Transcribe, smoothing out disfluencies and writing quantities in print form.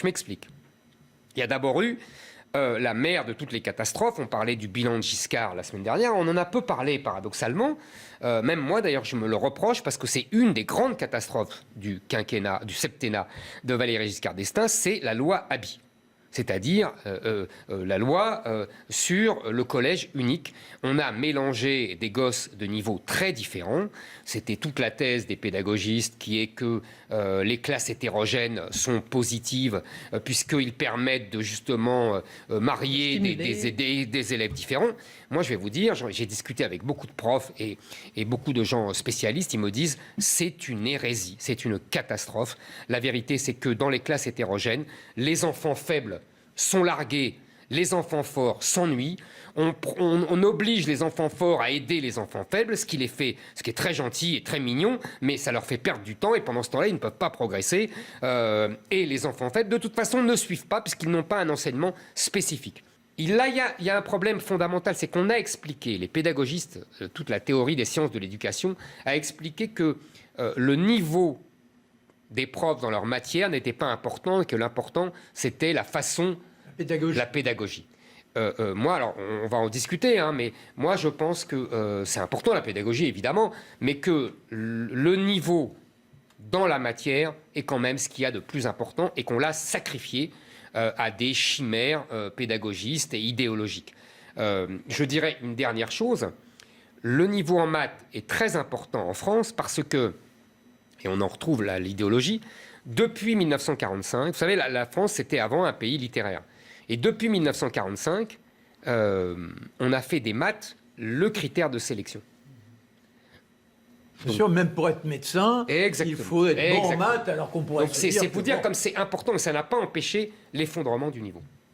Je m'explique. Il y a d'abord eu la mère de toutes les catastrophes. On parlait du bilan de Giscard la semaine dernière. On en a peu parlé, paradoxalement. Même moi, d'ailleurs, je me le reproche parce que c'est une des grandes catastrophes du quinquennat, du septennat de Valéry Giscard d'Estaing, c'est la loi Haby. C'est-à-dire la loi sur le collège unique. On a mélangé des gosses de niveaux très différents. C'était toute la thèse des pédagogistes qui est que les classes hétérogènes sont positives puisqu'ils permettent de justement marier des élèves différents. Moi, je vais vous dire, j'ai discuté avec beaucoup de profs et beaucoup de gens spécialistes. Ils me disent c'est une hérésie, c'est une catastrophe. La vérité, c'est que dans les classes hétérogènes, les enfants faibles sont largués, les enfants forts s'ennuient. On oblige les enfants forts à aider les enfants faibles, ce qui est très gentil et très mignon, mais ça leur fait perdre du temps et pendant ce temps-là, ils ne peuvent pas progresser. Et les enfants faibles, de toute façon, ne suivent pas puisqu'ils n'ont pas un enseignement spécifique. Là, il y a un problème fondamental, c'est qu'on a expliqué, les pédagogistes, toute la théorie des sciences de l'éducation, a expliqué que le niveau des profs dans leur matière n'était pas important et que l'important, c'était la façon, la pédagogie. Moi, alors, on va en discuter, hein, mais moi, je pense que c'est important, la pédagogie, évidemment, mais que le niveau dans la matière est quand même ce qu'il y a de plus important et qu'on l'a sacrifié à des chimères pédagogistes et idéologiques. Je dirais une dernière chose. Le niveau en maths est très important en France parce que, et on en retrouve l'idéologie, depuis 1945, vous savez, la France, c'était avant un pays littéraire. Et depuis 1945, on a fait des maths le critère de sélection. Bien sûr, même pour être médecin, il faut être bon en maths, alors qu'on pourrait se dire... C'est pour dire comme c'est important, mais ça n'a pas empêché l'effondrement du niveau.